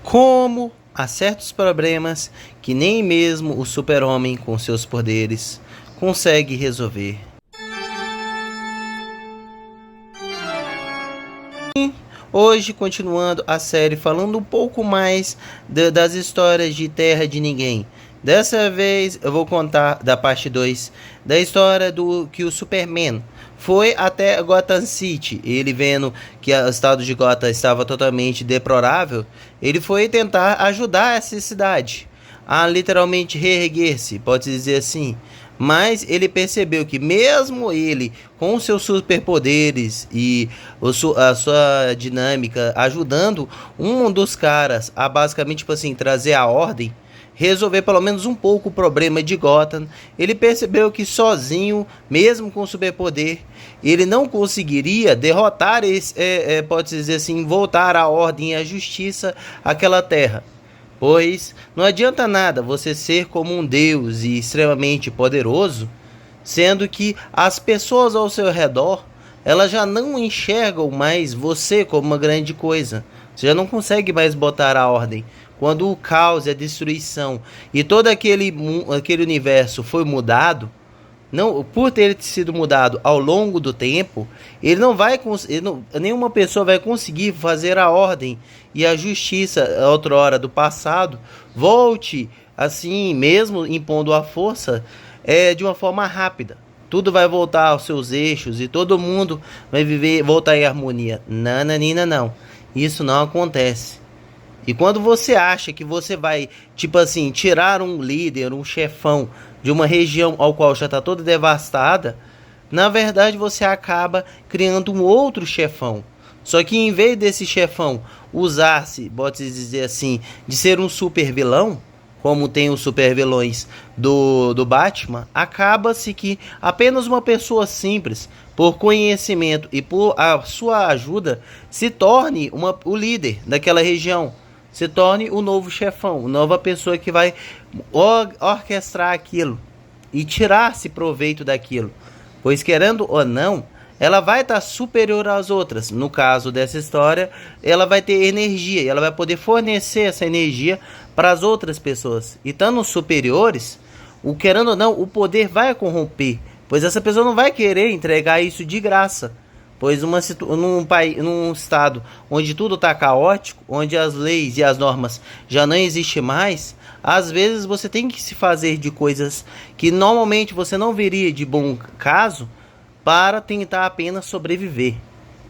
Como há certos problemas que nem mesmo o super-homem com seus poderes consegue resolver. Hoje, continuando a série, falando um pouco mais das histórias de Terra de Ninguém. Dessa vez eu vou contar da parte 2 da história do que o Superman foi até Gotham City. Ele vendo que o estado de Gotham estava totalmente deplorável, ele foi tentar ajudar essa cidade a literalmente reerguer-se, pode dizer assim. Mas ele percebeu que mesmo ele, com seus superpoderes e a sua dinâmica, ajudando um dos caras a basicamente, tipo assim, trazer a ordem, resolver pelo menos um pouco o problema de Gotham, ele percebeu que sozinho, mesmo com superpoder, ele não conseguiria derrotar esse, pode dizer assim, voltar à ordem e à justiça àquela terra. Pois não adianta nada você ser como um deus e extremamente poderoso, sendo que as pessoas ao seu redor, elas já não enxergam mais você como uma grande coisa. Você já não consegue mais botar a ordem. Quando o caos e a destruição e todo aquele universo foi mudado, não, por ter sido mudado ao longo do tempo, ele não vai nenhuma pessoa vai conseguir fazer a ordem e a justiça outrora do passado volte assim, mesmo impondo a força, de uma forma rápida. Tudo vai voltar aos seus eixos e todo mundo vai voltar em harmonia. Nananina, não. Isso não acontece. E quando você acha que você vai, tipo assim, tirar um líder, um chefão de uma região ao qual já está toda devastada, na verdade você acaba criando um outro chefão. Só que em vez desse chefão usar-se, pode dizer assim, de ser um super vilão, como tem os super vilões do Batman, acaba-se que apenas uma pessoa simples, por conhecimento e por a sua ajuda, se torne o líder daquela região. Se torne o novo chefão, nova pessoa que vai orquestrar aquilo e tirar-se proveito daquilo. Pois querendo ou não, ela vai estar superior às outras. No caso dessa história, ela vai ter energia e ela vai poder fornecer essa energia para as outras pessoas. E estando superiores, querendo ou não, o poder vai corromper, pois essa pessoa não vai querer entregar isso de graça. Pois num estado onde tudo está caótico, onde as leis e as normas já não existem mais, às vezes você tem que se fazer de coisas que normalmente você não veria de bom caso para tentar apenas sobreviver.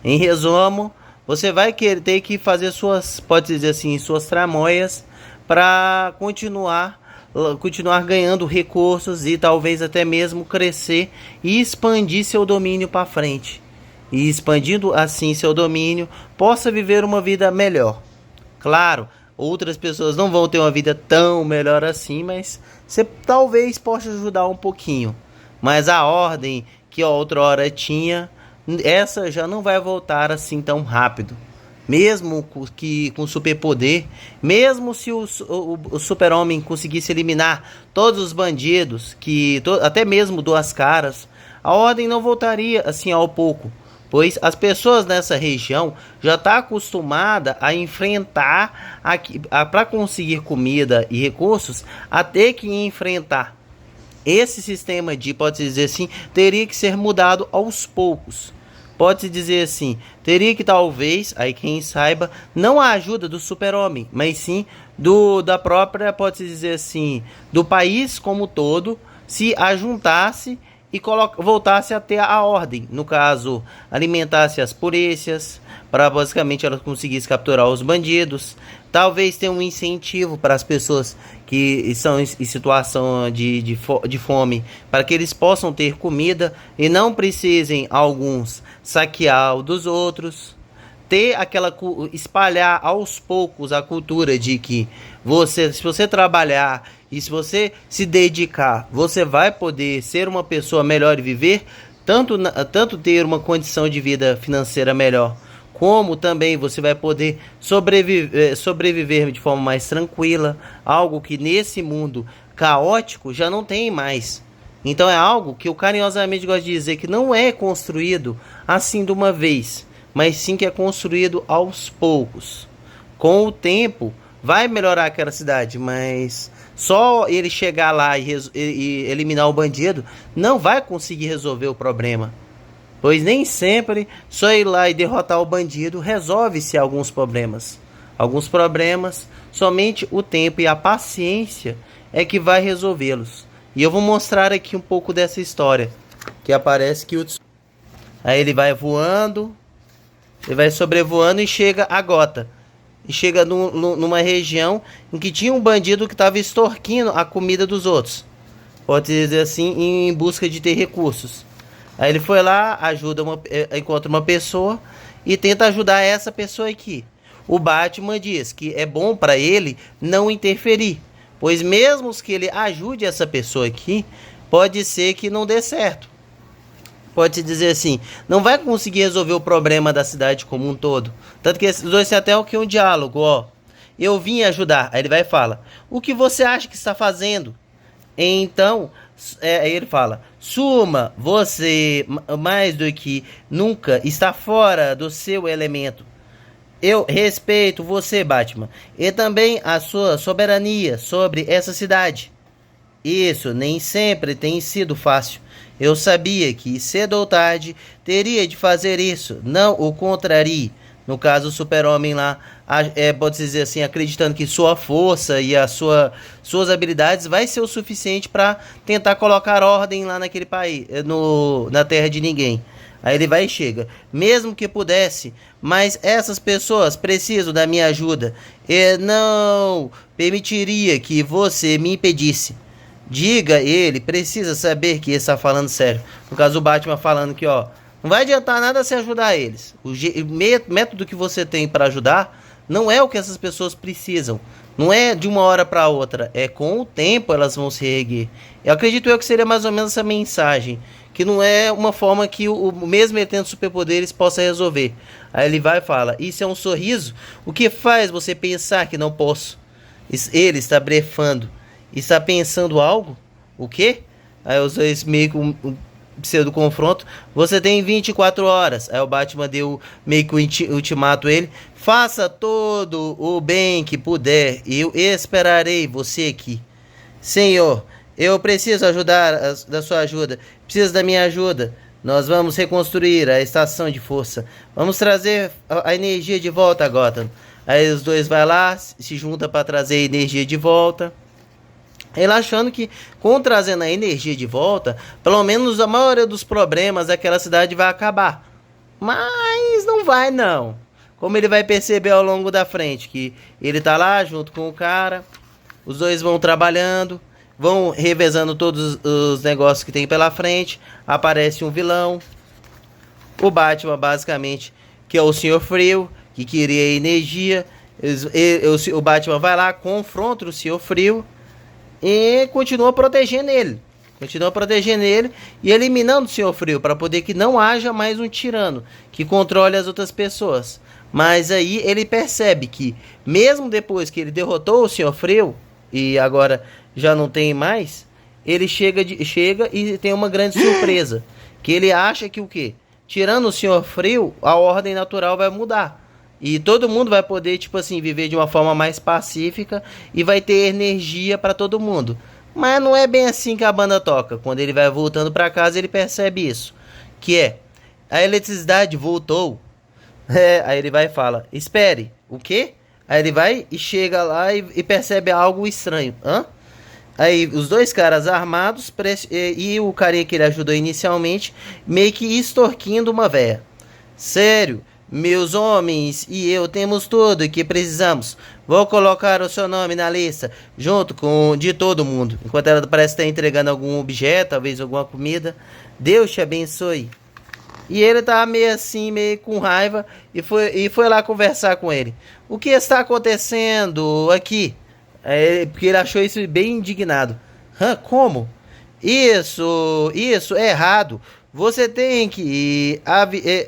Em resumo, você vai ter que fazer suas, pode dizer assim, suas tramóias para continuar ganhando recursos e talvez até mesmo crescer e expandir seu domínio para frente. E expandindo assim seu domínio, possa viver uma vida melhor. Claro, outras pessoas não vão ter uma vida tão melhor assim, mas você talvez possa ajudar um pouquinho. Mas a ordem que a outrora tinha, essa já não vai voltar assim tão rápido. Mesmo que com superpoder, mesmo se o super-homem conseguisse eliminar todos os bandidos, até mesmo Duas Caras, a ordem não voltaria assim ao pouco. Pois as pessoas nessa região já estão acostumadas a enfrentar, para conseguir comida e recursos, a ter que enfrentar. Esse sistema pode dizer assim, teria que ser mudado aos poucos. Pode-se dizer assim, teria que talvez, aí quem saiba, não a ajuda do super-homem, mas sim da própria, pode-se dizer assim, do país como todo, se ajuntasse e voltasse a ter a ordem. No caso, alimentasse as polícias, para basicamente elas conseguissem capturar os bandidos. Talvez tenha um incentivo para as pessoas que estão em situação de fome, para que eles possam ter comida e não precisem alguns saquear o dos outros. Espalhar aos poucos a cultura de que se você trabalhar e se você se dedicar, você vai poder ser uma pessoa melhor e viver, tanto ter uma condição de vida financeira melhor, como também você vai poder sobreviver de forma mais tranquila, algo que nesse mundo caótico já não tem mais. Então é algo que eu carinhosamente gosto de dizer que não é construído assim de uma vez, mas sim que é construído aos poucos. Com o tempo, vai melhorar aquela cidade, mas só ele chegar lá e eliminar o bandido não vai conseguir resolver o problema. Pois nem sempre só ir lá e derrotar o bandido resolve-se alguns problemas. Alguns problemas, somente o tempo e a paciência é que vai resolvê-los. E eu vou mostrar aqui um pouco dessa história. Que aparece que aí ele vai voando, ele vai sobrevoando e chega a Gota. E chega numa região em que tinha um bandido que estava extorquindo a comida dos outros. Pode dizer assim, em busca de ter recursos. Aí ele foi lá, encontra uma pessoa e tenta ajudar essa pessoa aqui. O Batman diz que é bom para ele não interferir, pois mesmo que ele ajude essa pessoa aqui, pode ser que não dê certo. Pode-se dizer assim, não vai conseguir resolver o problema da cidade como um todo. Tanto que esses dois têm até um diálogo, ó. Eu vim ajudar. Aí ele vai e fala, o que você acha que está fazendo? Então, aí ele fala, Suma, você mais do que nunca está fora do seu elemento. Eu respeito você, Batman, e também a sua soberania sobre essa cidade. Isso nem sempre tem sido fácil. Eu sabia que cedo ou tarde teria de fazer isso, não o contrarie. No caso, o Super-Homem lá, pode dizer assim, acreditando que sua força e suas habilidades vai ser o suficiente para tentar colocar ordem lá naquele país, na terra de ninguém. Aí ele vai e chega, mesmo que pudesse, mas essas pessoas precisam da minha ajuda. E não permitiria que você me impedisse. Diga, ele precisa saber que ele está falando sério. No caso, o Batman falando que, ó, não vai adiantar nada se ajudar eles. O método que você tem para ajudar não é o que essas pessoas precisam. Não é de uma hora para outra. É com o tempo elas vão se reerguer. Eu acredito que seria mais ou menos essa mensagem. Que não é uma forma que mesmo ele tendo superpoderes possa resolver. Aí ele vai e fala, isso é um sorriso? O que faz você pensar que não posso? Ele está blefando. Está pensando algo? O quê? Aí os dois meio que um pseudo confronto. Você tem 24 horas. Aí o Batman deu meio que ultimato a ele. Faça todo o bem que puder. Eu esperarei você aqui. Senhor, eu preciso da sua ajuda. Preciso da minha ajuda. Nós vamos reconstruir a estação de força. Vamos trazer a energia de volta a Gotham. Aí os dois vai lá, se juntam para trazer a energia de volta. Ele achando que com trazendo a energia de volta, pelo menos a maioria dos problemas daquela cidade vai acabar. Mas não vai não. Como ele vai perceber ao longo da frente, que ele tá lá junto com o cara, os dois vão trabalhando, vão revezando todos os negócios que tem pela frente, aparece um vilão, o Batman basicamente, que é o Senhor Frio, que queria energia, o Batman vai lá, confronta o Senhor Frio, e continua protegendo ele. Continua protegendo ele e eliminando o Senhor Frio para poder que não haja mais um tirano que controle as outras pessoas. Mas aí ele percebe que mesmo depois que ele derrotou o Senhor Frio e agora já não tem mais, ele chega e tem uma grande surpresa, que ele acha que o quê? Tirando o Senhor Frio, a ordem natural vai mudar. E todo mundo vai poder, tipo assim, viver de uma forma mais pacífica e vai ter energia para todo mundo. Mas não é bem assim que a banda toca. Quando ele vai voltando para casa, ele percebe isso. Que é, a eletricidade voltou. Aí ele vai e fala, espere, o quê? Aí ele vai e chega lá e percebe algo estranho. Hã? Aí os dois caras armados e o carinha que ele ajudou inicialmente, meio que extorquindo uma véia. Sério? Meus homens e eu temos tudo o que precisamos. Vou colocar o seu nome na lista, junto com de todo mundo. Enquanto ela parece estar entregando algum objeto, talvez alguma comida. Deus te abençoe. E ele tá meio assim, meio com raiva, e foi lá conversar com ele. O que está acontecendo aqui? Porque ele achou isso bem indignado. Como? Isso é errado. Você tem que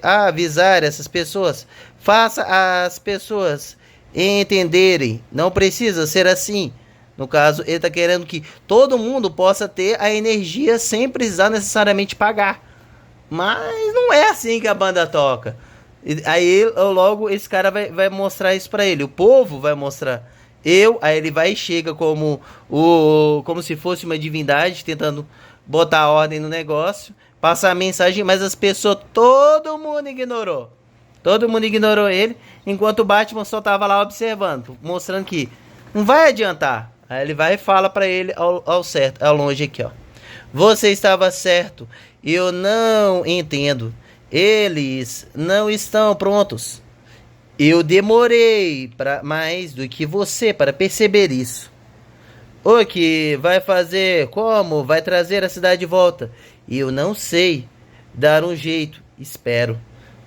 avisar essas pessoas. Faça as pessoas entenderem. Não precisa ser assim. No caso, ele está querendo que todo mundo possa ter a energia sem precisar necessariamente pagar. Mas não é assim que a banda toca. Aí logo esse cara vai mostrar isso para ele. O povo vai mostrar Aí ele vai e chega como se fosse uma divindade tentando botar ordem no negócio, passar a mensagem, mas as pessoas, todo mundo ignorou. Todo mundo ignorou ele, enquanto o Batman só tava lá observando, mostrando que não vai adiantar. Aí ele vai e fala pra ele ao certo, ao longe aqui, ó. Você estava certo, eu não entendo. Eles não estão prontos. Eu demorei mais do que você para perceber isso. O que vai fazer? Como vai trazer a cidade de volta? Eu não sei. Dar um jeito, espero.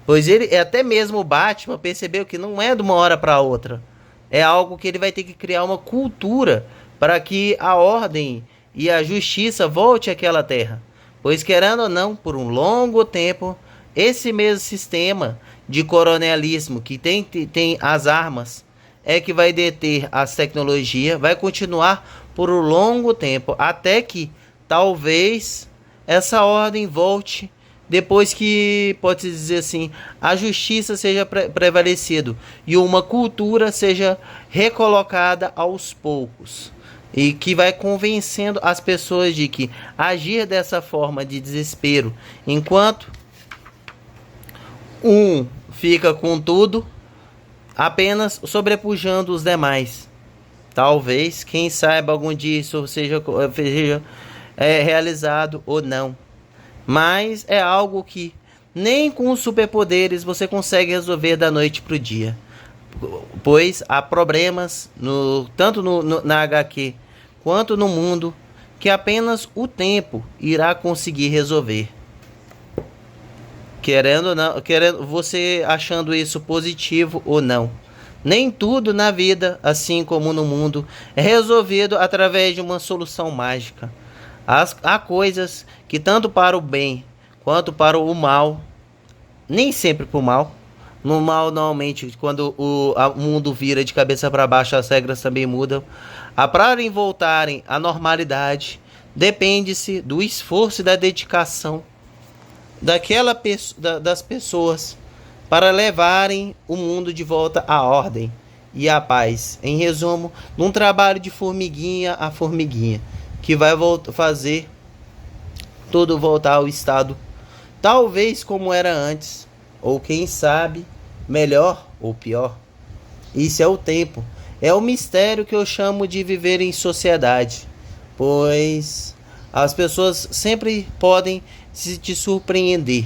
Pois ele, até mesmo o Batman, percebeu que não é de uma hora para outra. É algo que ele vai ter que criar uma cultura para que a ordem e a justiça volte àquela terra. Pois, querendo ou não, por um longo tempo, esse mesmo sistema de coronelismo que tem as armas é que vai deter as tecnologias, vai continuar por um longo tempo, até que talvez essa ordem volte depois que, pode-se dizer assim, a justiça seja prevalecido e uma cultura seja recolocada aos poucos. E que vai convencendo as pessoas de que agir dessa forma de desespero, enquanto um fica com tudo, apenas sobrepujando os demais. Talvez, quem saiba, algum dia isso seja realizado ou não. Mas é algo que nem com superpoderes você consegue resolver da noite para o dia. Pois há problemas, tanto na HQ quanto no mundo, que apenas o tempo irá conseguir resolver. Querendo ou não, você achando isso positivo ou não. Nem tudo na vida, assim como no mundo, é resolvido através de uma solução mágica. Há coisas que tanto para o bem quanto para o mal, nem sempre para o mal. No mal, normalmente, quando o mundo vira de cabeça para baixo, as regras também mudam. Para voltarem à normalidade, depende-se do esforço e da dedicação das pessoas para levarem o mundo de volta à ordem e à paz. Em resumo, num trabalho de formiguinha a formiguinha, que vai fazer tudo voltar ao estado, talvez como era antes, ou quem sabe, melhor ou pior. Isso é o tempo. É o mistério que eu chamo de viver em sociedade, pois as pessoas sempre podem te surpreender,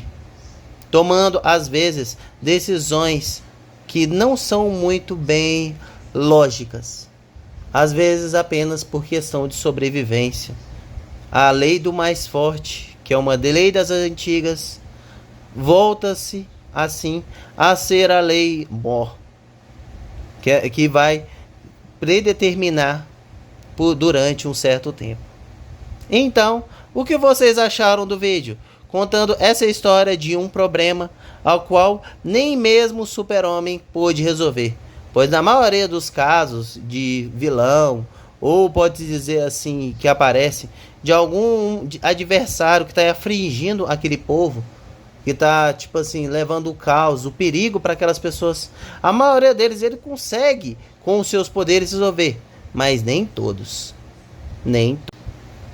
tomando às vezes decisões que não são muito bem lógicas, às vezes apenas por questão de sobrevivência. A lei do mais forte, que é uma lei das antigas, volta-se assim a ser a lei mor, que vai predeterminar durante um certo tempo. Então, o que vocês acharam do vídeo? Contando essa história de um problema ao qual nem mesmo o Super-Homem pôde resolver. Pois na maioria dos casos de vilão, ou pode dizer assim, que aparece de algum adversário que está afligindo aquele povo, que está tipo assim, levando o caos, o perigo para aquelas pessoas, a maioria deles ele consegue com os seus poderes resolver, mas nem todos.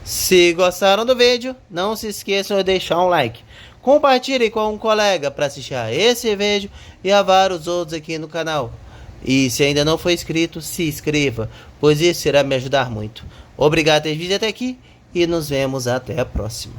Se gostaram do vídeo, não se esqueçam de deixar um like. Compartilhe com um colega para assistir a esse vídeo e a vários outros aqui no canal. E se ainda não for inscrito, se inscreva, pois isso irá me ajudar muito. Obrigado por ter vindo até aqui e nos vemos até a próxima.